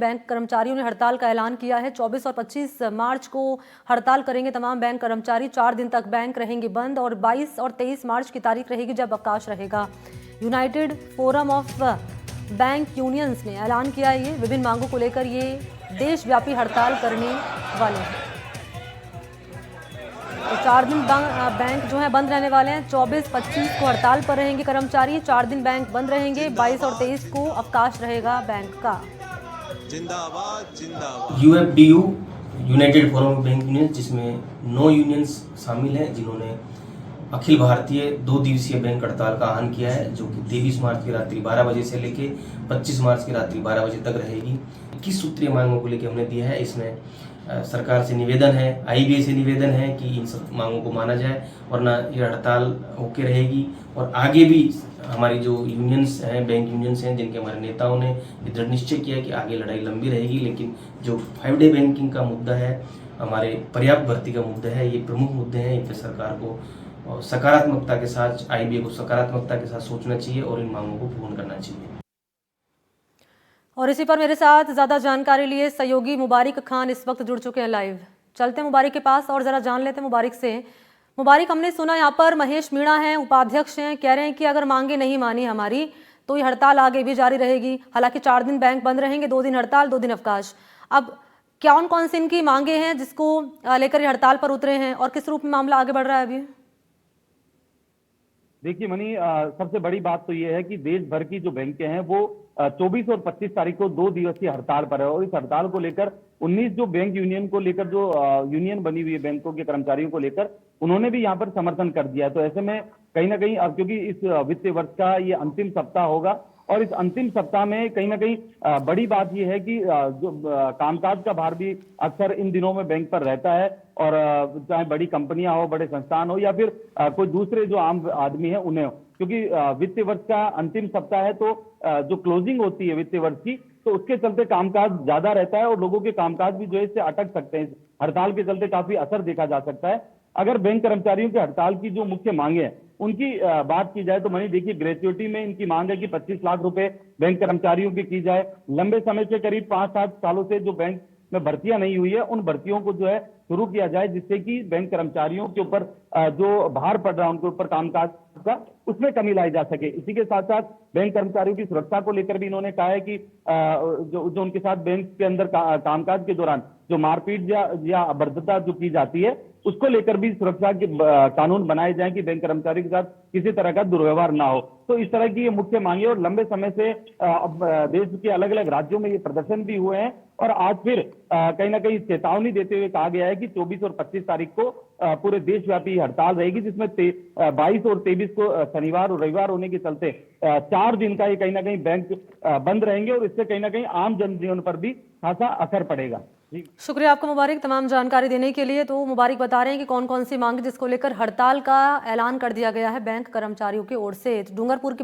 Bank कर्मचारियों ने हड़ताल का ऐलान किया है। 24 और 25 मार्च को हड़ताल करेंगे तमाम बैंक कर्मचारी। 4 दिन तक बैंक रहेंगे बंद और 22 और 23 मार्च की तारीख रहेगी जब अवकाश रहेगा। United Forum of Bank unions ने ऐलान किया है ये विभिन्न मांगों को लेकर ये देशव्यापी हड़ताल करने वाले हैं। तो 4 दिन बैंक जो है बंद रहने वाले हैं। 24-25 को हड़ताल पर रहेंगे कर्मचारी। 4 दिन बैंक बंद रहेंगे। 22 और 23 को अवकाश रहेगा बैंक का। जिंदाबाद जिंदाबाद। UFDU United Forum of Bank Unions, जिसमें 9 यूनियंस शामिल हैं, जिन्होंने अखिल भारतीय 2 दिवसीय बैंक हड़ताल का आह्वान किया है, जो कि 23 मार्च की रात्रि 12 बजे से लेके 25 मार्च की रात्रि 12 बजे तक रहेगी। 21 सूत्रीय मांगों को लेकर हमने दिया है। इसमें सरकार से निवेदन है, आईबीए से निवेदन है कि इन सब मांगों को माना जाए, वरना ये हड़ताल होके रहेगी। और आगे भी हमारी जो यूनियंस हैं, बैंक यूनियंस हैं, जिनके हमारे नेताओं ने ये दृढ़ निश्चय किया है कि आगे लड़ाई लंबी रहेगी, लेकिन जो 5 डे बैंकिंग का मुद्दा है, हमारे पर्याप्त भर्ती का मुद्दा है, ये प्रमुख मुद्दे हैं। इन पर सरकार को सकारात्मकता के साथ, आईबीए को सकारात्मकता के साथ सोचना चाहिए और इन मांगों को पूर्ण करना चाहिए। और इसी पर मेरे साथ ज्यादा जानकारी लिए सहयोगी मुबारिक खान इस वक्त जुड़ चुके हैं लाइव। चलते हैं मुबारिक के पास और जरा जान लेते हैं मुबारिक से। मुबारिक, हमने सुना यहाँ पर महेश मीणा हैं, उपाध्यक्ष हैं, कह रहे हैं कि अगर मांगे नहीं मानी हमारी तो ये हड़ताल आगे भी जारी रहेगी। हालांकि 4 दिन बैंक बंद रहेंगे, 2 दिन हड़ताल, 2 दिन अवकाश। अब कौन कौन सी इनकी मांगे हैं जिसको लेकर ये हड़ताल पर उतरे हैं और किस रूप में मामला आगे बढ़ रहा है अभी? देखिए मनी, सबसे बड़ी बात तो ये है कि देश भर की जो बैंकें हैं वो 24 और 25 तारीख को 2 दिवसीय हड़ताल पर है। और इस हड़ताल को लेकर 19 जो बैंक यूनियन को लेकर जो यूनियन बनी हुई है बैंकों के कर्मचारियों को लेकर, उन्होंने भी यहाँ पर समर्थन कर दिया है। तो ऐसे में कहीं ना कहीं, अब क्योंकि इस वित्तीय वर्ष का ये अंतिम सप्ताह होगा और इस अंतिम सप्ताह में कहीं ना कहीं बड़ी बात यह है कि जो कामकाज का भार भी अक्सर इन दिनों में बैंक पर रहता है। और चाहे बड़ी कंपनियां हो, बड़े संस्थान हो, या फिर कोई दूसरे जो आम आदमी है उन्हें हो, क्योंकि वित्तीय वर्ष का अंतिम सप्ताह है तो जो क्लोजिंग होती है वित्तीय वर्ष की, तो उसके चलते कामकाज ज्यादा रहता है और लोगों के कामकाज भी जो है इससे अटक सकते हैं। हड़ताल के चलते काफी असर देखा जा सकता है। अगर बैंक कर्मचारियों के हड़ताल की जो मुख्य मांगे हैं उनकी बात की जाए तो मनी, देखिए, ग्रेच्युटी में इनकी मांग है कि 25 लाख रुपए बैंक कर्मचारियों की की जाए। लंबे समय से करीब 5-7 सालों से जो बैंक में भर्तियां नहीं हुई है, उन भर्तियों को जो है शुरू किया जाए, जिससे कि बैंक कर्मचारियों के ऊपर जो भार पड़ रहा है उनके ऊपर कामकाज का, उसमें कमी लाई जा सके। इसी के साथ साथ बैंक कर्मचारियों की सुरक्षा को लेकर भी इन्होंने कहा है कि जो उनके साथ बैंक के अंदर कामकाज के दौरान जो मारपीट या अभद्रता जो की जाती है, उसको लेकर भी सुरक्षा के कानून बनाए जाएं कि बैंक कर्मचारी के साथ किसी तरह का दुर्व्यवहार ना हो। तो इस तरह की ये मुख्य मांगे, और लंबे समय से देश के अलग अलग राज्यों में ये प्रदर्शन भी हुए हैं। और आज फिर कहीं ना कहीं चेतावनी देते हुए कहा गया है कि 24 और 25 तारीख को पूरे देशव्यापी हड़ताल रहेगी, जिसमें 22 और 23 को शनिवार और रविवार होने के चलते 4 दिन का ये कहीं ना कहीं बैंक बंद रहेंगे और इससे कहीं ना कहीं आम जनजीवन पर भी खासा असर पड़ेगा। शुक्रिया आपका मुबारिक तमाम जानकारी देने के लिए। तो मुबारिक बता रहे हैं कि कौन कौन सी मांग जिसको लेकर हड़ताल का ऐलान कर दिया गया है बैंक कर्मचारियों की ओर से। डूंगरपुर की